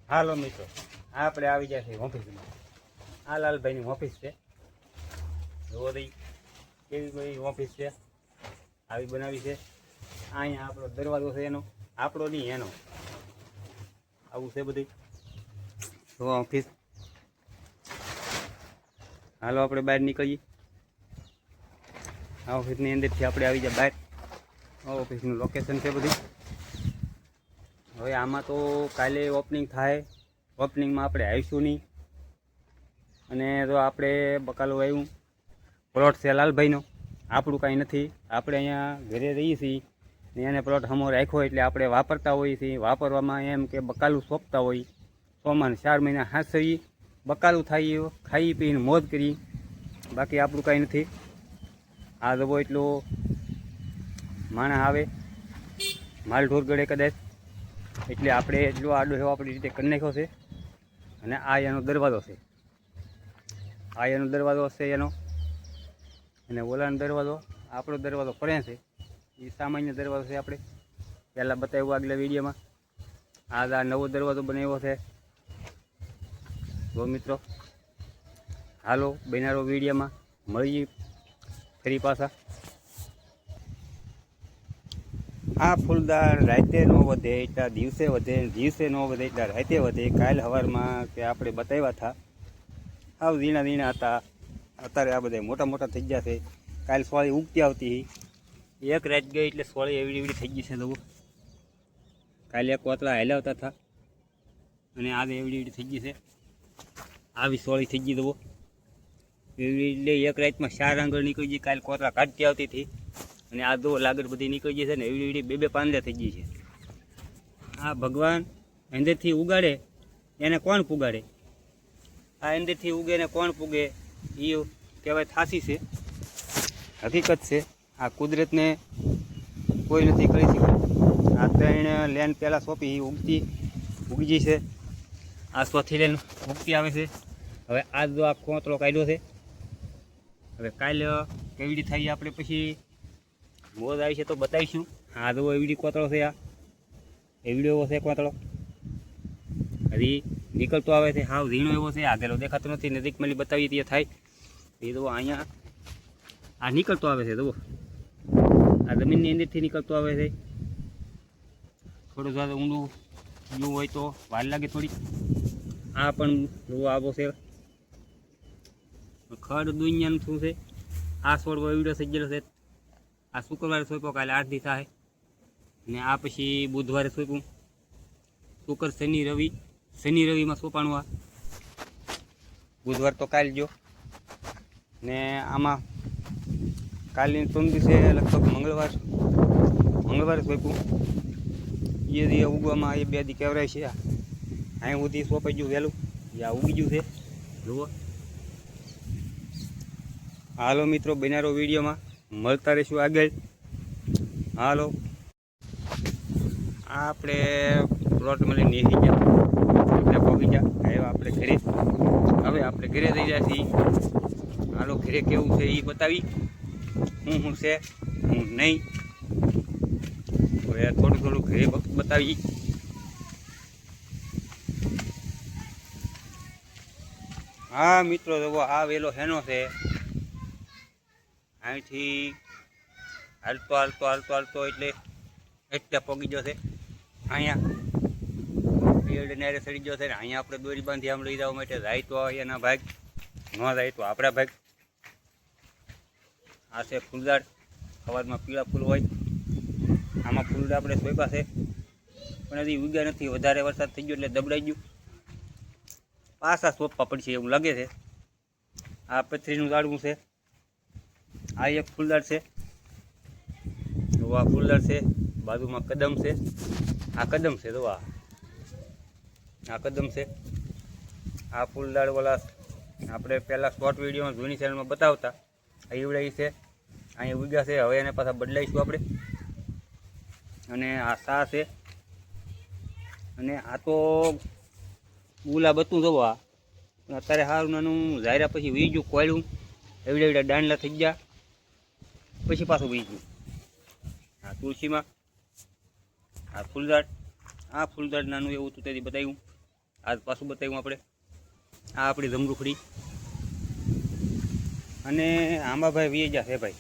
હાલો મિત્રો, આપણે આવી ગયા છે ઓફિસમાં. આ લાલભાઈની ઓફિસ છે. જોવો દઈ કેવી કોઈ ઓફિસ છે, આવી બનાવી છે. અહીંયા આપણો દરવાજો છે, એનો આપણો નહીં એનો. આવું છે બધું તો ઓફિસ. હાલો આપણે બહાર નીકળીએ. આ ઓફિસની અંદરથી આપણે આવી જાય બહાર. આ ઓફિસનું લોકેશન છે બધું. હવે આમાં તો કાલે ઓપનિંગ થાય. ઓપનિંગમાં આપણે આવીશું નહીં. અને તો આપણે બકાલું આવ્યું પ્લોટ છે લાલભાઈનો, આપણું કાંઈ નથી. આપણે અહીંયા ઘરે રહીએ છીએ ને એને પ્લોટ હમો રાખ્યો એટલે આપણે વાપરતા હોઈએ છીએ. વાપરવામાં એમ કે બકાલું સોંપતા હોય. સોમાન 4 મહિના હાંસવી બકાલું થાય, ખાઈ પીને મોજ કરી. બાકી આપણું કાંઈ નથી. આ જવો એટલો માણસ આવે માલ ઢોર ગળે કદાચ, એટલે આપણે એટલો આડો એવો આપણી રીતે કરી નાખ્યો છે. અને આ એનો દરવાજો છે. આ એનો દરવાજો છે એનો. અને ઓલાનો દરવાજો આપણો દરવાજો ફરે છે. એ સામાન્ય દરવાજો છે. આપણે પહેલાં બતાવ્યું આગલા વિડીયોમાં. આ નવો દરવાજો બનાવ્યો છે. જો મિત્રો, હાલો બનારો વિડીયોમાં મળીએ ફરી પાછા. આ ફૂલદાર રાતે ન વધે એટલા દિવસે વધે, દિવસે ન વધે એટલા રાતે વધે. કાલ સવારમાં કે આપણે બતાવ્યા હતા આવ ઝીણા ઝીણા હતા. અત્યારે આ બધા મોટા મોટા થઈ ગયા છે. કાલ સોળી ઉગતી આવતી, એક રાત ગઈ એટલે સોળી એવડી એવડી થઈ ગઈ છે. જવું કાલે એક કોતળા હાલાવતા હતા અને આજે એવડી એવડી થઈ ગઈ છે. આવી સોળી થઈ ગઈ. જવું એવડી એટલે એક રાતમાં 4 આંગળ નીકળી ગઈ. કાલ કોતળા કાઢતી આવતી હતી અને આ દો લાગડ બધી નીકળી ગઈ છે ને એવડી એવડી 2-2 પાંદડા થઈ ગઈ છે. આ ભગવાન અંદરથી ઉગાડે એને કોણ પુગાડે? આ અંદરથી ઉગે ને કોણ પૂગે એ કહેવાય થાસી છે, હકીકત છે. આ કુદરતને કોઈ નથી કરી શકતું. આ 3 લેન પહેલાં સોંપી ઉગજી છે. આ 4થી લેન ઉગતી આવે છે. હવે આ જો આ કોતરો કાઢ્યો છે. હવે કાલ કેવડી થાય આપણે પછી મોજ આવી છે તો બતાવીશું. આ જો એવડી કોતરો છે. આ એવડો એવો છે કોતરો. હજી નીકળતો આવે છે. હાવ ઝીણો એવો છે. આગેલો દેખાતો નથી. નજીક મળી બતાવીએ તે થાય. એ જુઓ અહીંયા આ નીકળતો આવે છે. જુઓ આ જમીનની અંદરથી નીકળતો આવે છે. થોડું જ્યાદા ઊંડું જોવું હોય તો વાર લાગે થોડી. આ પણ જુઓ આવો છે. ખડ દુનિયાનું શું છે. આ છોડવો એવડો થઈ ગયેલો છે. આ શુક્રવારે સોંપ્યો, કાલે 8 દી થાય. ને આ પછી બુધવારે સોંપ્યું. શુક્ર શનિ રવિમાં સોંપાણું. આ બુધવાર તો કાલ ગયો ને આમાં કાલની 3 દિવસે લગભગ મંગળવારે સોંપ્યું. એ દી ઉગવામાં એ 2 દી કેવરાય છે. અહીં સુધી સોંપાઈ ગયું વહેલું. આ ઉગી ગયું છે. જુઓ હાલો મિત્રો, બનારો વિડીયોમાં મળતા રહીશું આગળ. હાલો આપણે પ્લોટ મળી નીકળી ગયા એટલે પહોંચી ગયા. હવે આપણે ઘરે જઈ રહ્યા છીએ. હાલો ઘરે કેવું છે એ બતાવી, હું છે હું નહીં. હવે થોડું ઘરે બતાવી. હા મિત્રો જુઓ આ વેલો હેનો છે. અહીંથી હાલતો એટલે પગી ગયો છે. અહીંયા પેડ નેરે સડી ગયો છે. અહીંયા આપણે દોરી બાંધી આમ લઈ જવા માટે જાય તો એના ભાગ, ન જાય તો આપણા ભાગ. આ છે ફૂલદાર. સવારમાં પીળા ફૂલ હોય. આમાં ફૂલદાર આપણે સોંપ્યા છે પણ હજી ઉગ્યા નથી. વધારે વરસાદ થઈ ગયો એટલે દબડાઈ ગયું. પાછા સોંપવા પડશે એવું લાગે છે. આ પથરીનું ઝાડવું છે. આ એક ફૂલદાર છે. આ ફૂલદાર છે. બાજુમાં કદમ છે. આ કદમ છે. તો આ કદમ છે. આ ફૂલદાર ઓલા આપણે પહેલાં શોર્ટ વિડીયોમાં જૂની ચેનલમાં બતાવતા એવડા છે. અહીંયા ઉગ્યા છે. હવે એને પાછા બદલાઈશું આપણે. અને આ સા છે. અને આ તો ગુલાબ હતું. જવો આ અત્યારે સારું નાનું ઝાયરા પછી વી ગયું કોયલું. એવડા દાંડલા થઈ ગયા પછી પાછું વી ગયું. આ તુલસીમાં આ ફૂલદાર નાનું એવું હતું તેથી બતાવ્યું. આજ પાછું બતાવ્યું આપણે. આ આપણી જમરૂખડી અને આંબાભાઈ વી ગયા છે ભાઈ.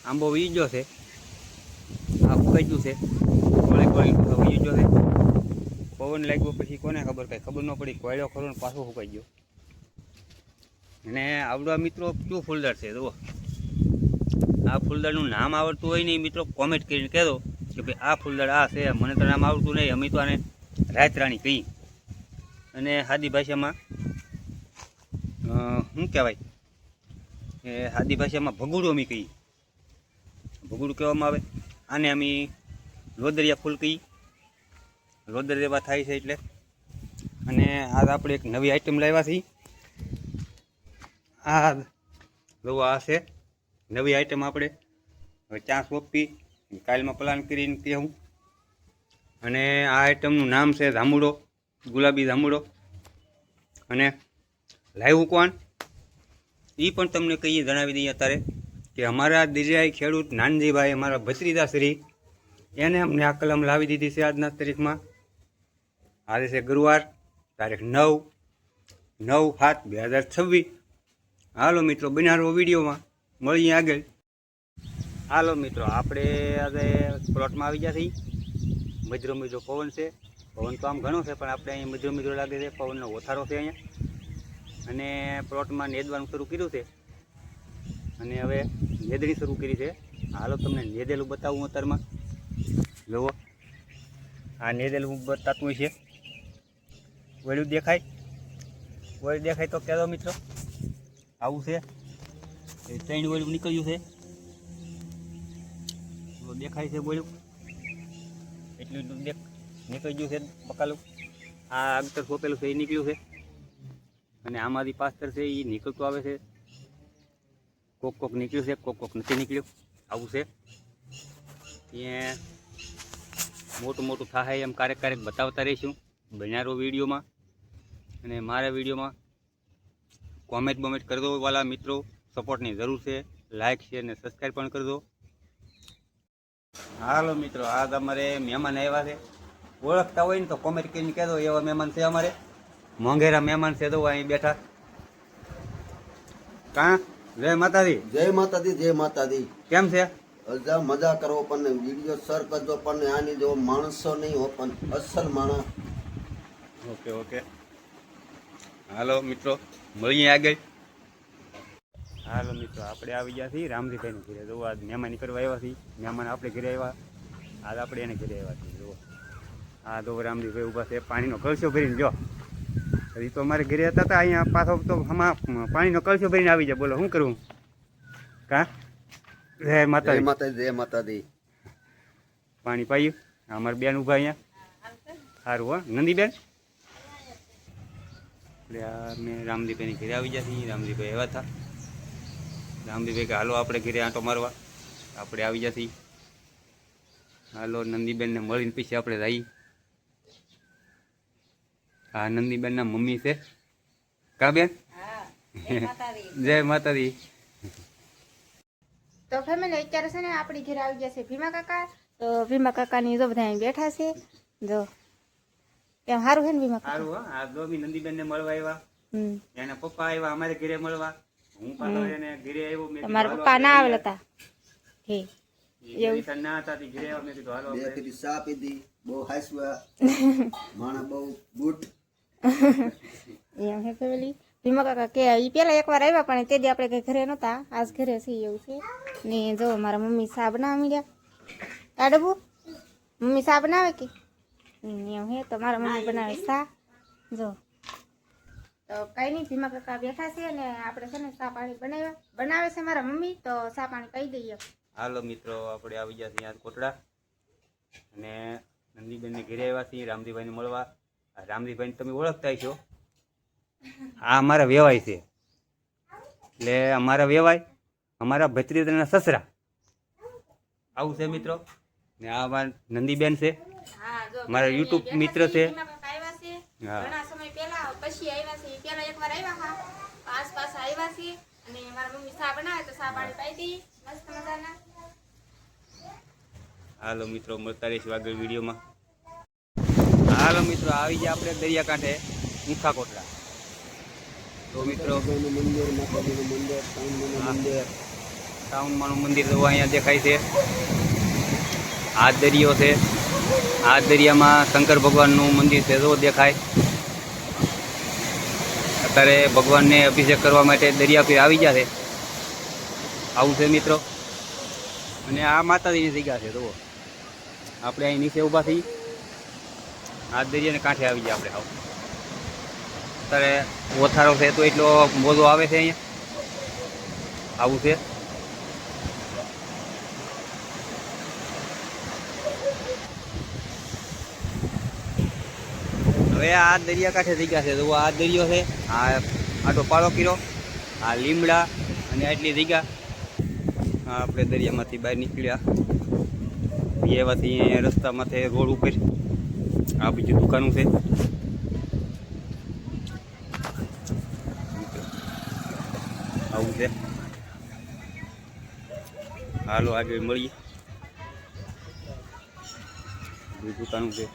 આંબો વી ગયો છે. આ ફૂકાઈ ગયું છે. ગોળી ગોળી વી ગયો છે. પવન લાગ્યો પછી કોને ખબર, કાંઈ ખબર ન પડી. કોયડો ખરો ને પાછો ફૂકાઈ ગયો. અને આવડા મિત્રો શું ફૂલદાર છે જુઓ. આ ફૂલદારનું નામ આવડતું હોય ને મિત્રો કોમેન્ટ કરીને કહેજો કે ભાઈ આ ફૂલદાર આ છે. મને તો નામ આવડતું નહીં. અમે તો આને રાતરાણી કહી અને સાદી ભાષામાં શું કહેવાય એ સાદી ભાષામાં ભગુડું અમે કહીએ. ભગુડું કહેવામાં આવે. આને અમે લોદરિયા ફૂલ કહીએ. લોદરિયા થાય છે એટલે. અને આજ આપણે એક નવી આઈટમ લાવ્યા છીએ. આ જો આ છે નવી આઈટમ. આપણે હવે ચા સોંપી કાલમાં પ્લાન કરીને કહેવું. અને આ આઈટમનું નામ છે જાંબુડો, ગુલાબી જાંબુડો. અને લાવ્યું કોણ એ પણ તમને કહીએ જણાવી દઈએ અત્યારે કે અમારા દિરિયાઈ ખેડૂત નાનજીભાઈ, અમારા ભત્રીજાશ્રી, એને અમને આ કલમ લાવી દીધી છે આજના તારીખમાં. આજે છે ગુરુવાર, તારીખ 9/7/2026. હાલો મિત્રો બન્યા રહો વિડીયોમાં, મળીએ આગળ. હાલો મિત્રો આપણે આજે પ્લોટમાં આવી ગયા છીએ. મજરો મજરો પવન છે. પવન તો આમ ઘણો છે પણ આપણે અહીંયા મજરો મજરો લાગે છે. પવનનો ઓથારો છે અહીંયા. અને પ્લોટમાં નેદવાનું શરૂ કર્યું છે. અને હવે નેદણી શરૂ કરી છે. હાલો તમને નેદેલું બતાવું અત્યારમાં. જુઓ આ નેદેલું બતાતું હોય છે. વળ્યું દેખાય? વળ્યું દેખાય તો કહેજો મિત્રો. આવું છે એ 3 વળ્યું નીકળ્યું છે. દેખાય છે બોલ્યું એટલું નીકળી ગયું છે બકાલું. આ આગતર સોંપેલું છે એ નીકળ્યું છે. અને આમાંથી પાસ્તર છે એ નીકળતું આવે છે. કોક કોક નીકળ્યું છે, કોક કોક નથી નીકળ્યું. આવું છે. ત્યાં મોટું મોટું થાય એમ ક્યારેક ક્યારેક બતાવતા રહીશું બનારો વિડીયોમાં. અને મારા વિડીયોમાં કોમેન્ટ બોમેન્ટ કરી દો વાલા મિત્રો. સપોર્ટની જરૂર છે. લાઇક શેર ને સબસ્ક્રાઈબ પણ કરી દો. હાલો મિત્રો આજ અમારે મહેમાન આવ્યા છે. ઓળખતા હોય ને તો કોમેન્ટ કરીને કહેજો એવા મહેમાન છે અમારે. મોંઘેરા મહેમાન છે તો અહીં બેઠા. કાં જય માતાજી. જય માતાજી, જય માતાજી. કેમ છે? અજા મજા કરો પણ વિડીયો શેર કરજો પણ આની જો માણસો નહીં હો પણ અસલ માણસ. ઓકે ઓકે હાલો મિત્રો મળીએ આગળ. હાલો મિત્રો આપણે આવી ગયા છીએ રામજીભાઈના ઘરે. જુઓ આજ મહેમાની કરવા આવ્યા છીએ. મહેમાન આપણે ઘરે આવ્યા. આજ આપણે એને ઘરે આવ્યા છીએ. જુઓ આ તો રામજીભાઈ ઊભા છે પાણીનો કળશો ભરીને. જો હજી તો અમારે ઘરે હતા હતા અહીંયા પાછો તો આમાં પાણીનો કળશો ભરીને આવી જાય. બોલો શું કરવું? કા જય માતાજી. જય માતાજી, જય માતાજી. પાણી પાયું. અમારે બેન ઊભા અહીંયા. સારું હો નંદીબેન. આપણે મેં રામજીભાઈની ઘરે આવી ગયા છીએ. રામજીભાઈ આવ્યા હતા. રામજીભાઈ કે હાલો આપણે ઘરે આંટો મારવા. આપણે આવી ગયા છીએ. હાલો નંદીબેનને મળીને પછી આપણે જઈએ. હા નંદીબેનના મમ્મી છે. કા બેન? જય માતાજી. તો ફેમિલી અત્યારે છે ને આપણી ઘરે આવી ગયા છે ભીમા કાકા. તો ભીમા કાકાની જો બધા અહીં બેઠા છે. જો એમ સારું છે ને ભીમા કાકા? સારું હા. આ જો બી નંદીબેનને મળવા આવ્યા. એના પપ્પા આવ્યા અમારે ઘરે મળવા. હું પાછો એને ઘરે આવ્યો. મેં મારા પપ્પા ના આવેલા હતા. હે એવું ના હતા તે ઘરે આવ્યા. મેં કીધું હાલો બે કીધી ચા પીધી, બહુ હાસવા માણા બહુ ગુડ. એમ હે ફેમિલી. ભીમા કાકા કે એ પેલા એકવાર આવ્યા પણ તે દી આપણે કઈ ઘરે નહોતા. આજ ઘરે છે એવું છે. ને જો મારા મમ્મી ચા બનાવવા માંડ્યા. કાઢબુ મમ્મી ચા બનાવે કે એમ હે? તો મારા મમ્મી બનાવે ચા. જો તો કઈ નહીં ભીમા કાકા બેઠા છે ને આપણે છે ને ચા પાણી બનાવે છે મારા મમ્મી. તો ચા પાણી કહી દઈએ. હાલો મિત્રો આપણે આવી ગયા છીએ કોટડા. અને નંદીબેનને ઘરે આવ્યા છીએ રામજીભાઈને મળવા. રામજીભાઈને તમે ઓળખતા છો. આ અમારા વેવાય છે. એટલે અમારા વેવાય અમારા ભત્રીજાના સસરા. આવું છે મિત્રો. ને આ અમારા નંદીબેન છે. મારા યુટ્યુબ મિત્ર છે. ઘણા સમય પહેલા પછી આવ્યા છે. પહેલા એકવાર આવ્યા હા આસપાસ આવ્યા છે. અને મારા મમ્મી ચા બનાવે તો ચા પાણી પાઈ દઈએ મસ્ત મજાના. હાલો મિત્રો મળતા રહીશું આગળ વિડીયોમાં. હાલો હાલો મિત્રો આવી ગયા આપણે દરિયાકાંઠે ઊંખા કોટડા. તો મિત્રો ભગવાનનું મંદિર, માતાજીનું મંદિર, ટાઉનનું મંદિર. ટાઉનમાંનું મંદિર તો અહીંયા દેખાય છે. આ દરિયો છે. આ દરિયામાં શંકર ભગવાનનું મંદિર છે તો દેખાય. અત્યારે ભગવાનને અભિષેક કરવા માટે દરિયા પર આવી ગયા છે. આવું છે મિત્રો. અને આ માતાજીની જગ્યા છે જુઓ. આપણે અહીં નીચે ઊભા થઈ આ દરિયાને કાંઠે આવી ગયા આપણે. આવું અત્યારે ઓથારો છે તો એટલો મોજો આવે છે અહીંયા. આવું છે. હવે આ દરિયા કાંઠે થઈ ગયા છે તો આ દરિયો છે. આ આટો પાળો કીરો, આ લીમડા અને આટલી જગ્યા. આપણે દરિયામાંથી બહાર નીકળ્યા એવાથી રસ્તામાંથી રોડ ઉપર આ બીજી દુકાનો છે. આવું છે. હાલો આગળ મળીએ. બધી દુકાનો છે.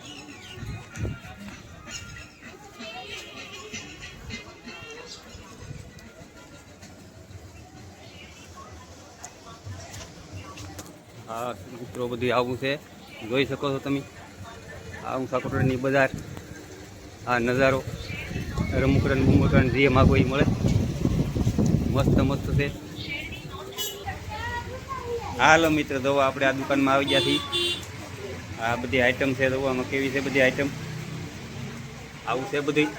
હા મિત્રો બધું આવું છે. જોઈ શકો છો તમે. આ ઊંચા કોટડાની બજાર, આ નજારો, રમકડાને બુમકડાને જે માગો એ મળે. મસ્ત મસ્ત છે. હાલો મિત્ર દવા આપણે આ દુકાનમાં આવી ગયા છીએ. આ બધી આઈટમ છે દવામાં કેવી છે બધી આઈટમ. આવું છે બધી.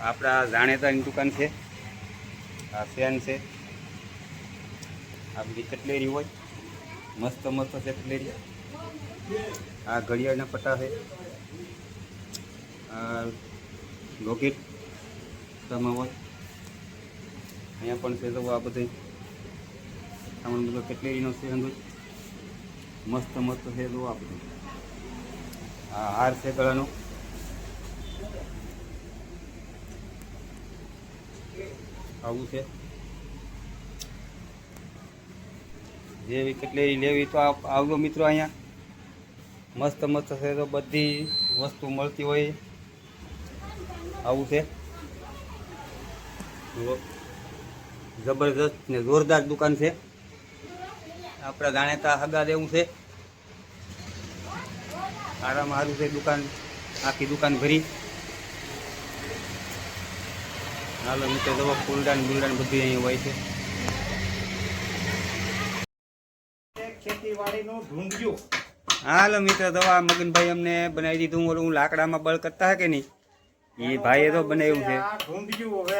આપણા જાણેતાની દુકાન છે. આ ફેન છે. આ બધી કટલેરી હોય મસ્ત મસ્ત છે કટલેરી. આ ઘડિયાળના પટ્ટા છે. આ લોકેટ તમે હોય અહીંયા પણ છે તો આ બધી સામાન બધો કટલેરીનો છે. અંદર મસ્ત મસ્ત છે તો આ બધું. આ હાર છે ગળાનો. આવું છે. જેવી કટલેરી લેવી તો આવજો મિત્રો. અહીંયા મસ્ત મસ્ત છે તો બધી વસ્તુ મળતી હોય. આવું છે. જબરદસ્ત ને જોરદાર દુકાન છે. આપણા જાણેતા હગા દેવું છે. સારામાં સારું છે દુકાન. આખી દુકાન ભરી. હાલો મિત્રો જવો ફૂલડાન બુલડાન બધું અહીં હોય છે. ખેતીવાડીનું ઢૂંઢ્યું. હાલો મિત્રો દવા મગનભાઈ અમને બનાવી દીધું. ઓલું લાકડામાં બળ કરતા હે કે નહીં એ ભાઈએ તો બનાવ્યું છે. આ ઢૂંઢ્યું હવે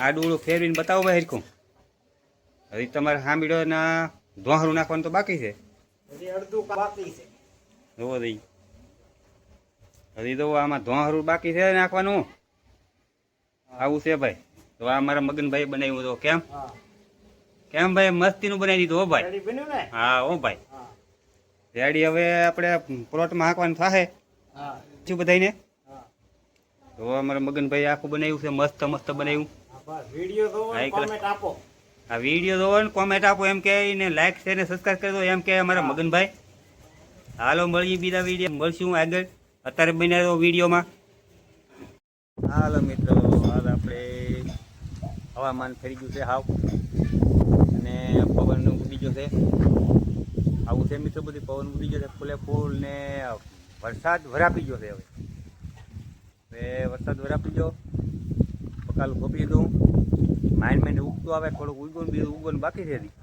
આ ડોળું ફેરવીને બતાવો ભાઈ હરખું. હજી તમારે હાંભીડોના ધોહારું નાખવાનું તો બાકી છે. હજી અડધું બાકી છે. જોવો દઈ હજી તો આમાં ધોહારું બાકી છે નાખવાનું. આવું છે ભાઈ. તો આ મારા મગનભાઈ બનાવ્યું તો કેમ હા કેમ ભાઈ મસ્તીનું બનાવી દીધું હો ભાઈ. રેડી બન્યું ને. હા હો ભાઈ હા રેડી. હવે આપણે પ્લોટમાં હાંકવાનું થાય હા શું બધાને. હા તો અમારા મગનભાઈ આખું બનાવ્યું છે. મસ્ત મસ્ત બનાવ્યું. હા, બસ વિડીયો જોવો હા, ને એકલા. કોમેન્ટ આપો. આ વિડીયો જોવો ને કોમેન્ટ આપો એમ કે ને લાઈક શેર ને સબસ્ક્રાઈબ કરી દો એમ કે અમારા મગનભાઈ. હાલો મળીએ બીજા વિડીયો મળશું આગળ. અત્યારે બન્યા તો વિડીયોમાં. હાલો મિત્રો હાલ આપણે હવામાન ફરી ગયું છે હાવ. અને પવન ઉડી ગયો છે. આવું છે મિત્રો બધી પવન ઉડી ગયો છે ફૂલે ફૂલ. ને વરસાદ વરાપી ગયો છે. હવે વરસાદ વરાપી ગયો. પકાલ ખોપી દઉં. માઇન્ડ ઉગતું આવે. થોડુંક ઉગવું બીજું ઉગવાનું બાકી છે હજી.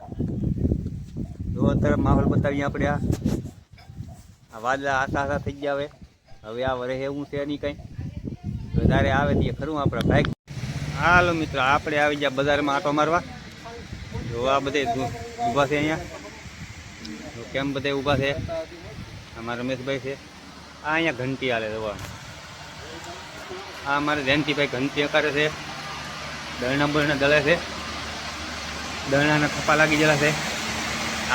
તો અત્યારે માહોલ બતાવીએ આપણે. આ વાદળા આશા આશા થઈ ગયા. હવે આ વરે એવું છે નહીં કંઈ. વધારે આવે તે ખરું આપણે ભાઈ. હાલો મિત્રો આપણે આવી ગયા બજારમાં આંટો મારવા. જો આ બધે ઊભા છે અહીંયા. તો કેમ બધે ઊભા છે. અમારા રમેશભાઈ છે. આ અહીંયા ઘંટી હાલે જોવા. આ અમારે જયંતિભાઈ ઘંટી કરે છે. દળના બળના દળે છે. દળનાના ખપા લાગી ગયેલા છે.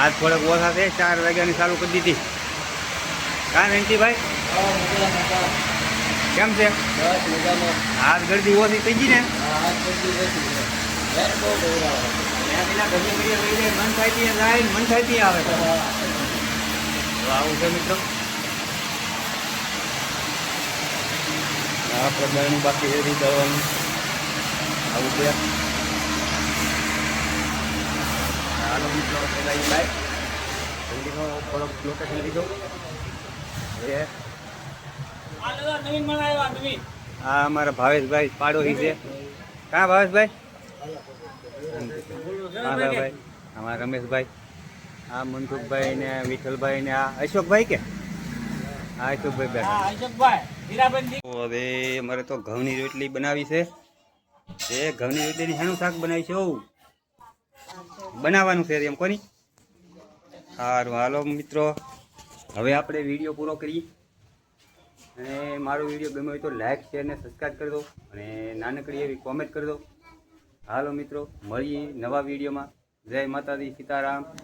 આજ થોડાક ઓછા છે. 4 વાગ્યાની ચાલુ કરી દીધી. કા જયંતિભાઈ કેમ છે. આજ ગરદી ઓછી થઈ ગઈ ને. મન થાય જાય મન થાય આવે. તો આવું છે મિત્રો. આપણે દળનું બાકી રેડી દળવાનું આવું છે. હાલો મિત્રો પેલા એ બાઈક જલ્દીનો થોડોક લોકેશન લીધો એ આ અમારા ભાવેશભાઈ પાડોશી છે. કાં ભાવેશભાઈ? હા ભાઈ અમારા રમેશભાઈ, આ મનસુખભાઈ ને વિઠ્ઠલભાઈ ને આ અશોકભાઈ કે હા અશોકભાઈ બેઠા. હવે અમારે તો ઘઉંની રોટલી બનાવી છે. એ ઘઉંની રોટલીની શાનું શાક બનાવી છે? બનાવવાનું છે એમ કોની? સારું હાલો મિત્રો, હવે આપણે વિડીયો પૂરો કરીએ. અને મારો વિડીયો ગમ્યો હોય તો લાઈક શેર ને સબસ્ક્રાઈબ કરી દો અને નાનકડી એવી કોમેન્ટ કરી દો. હાલો મિત્રો મળીએ નવા વિડીયોમાં. જય માતાજી, સીતારામ.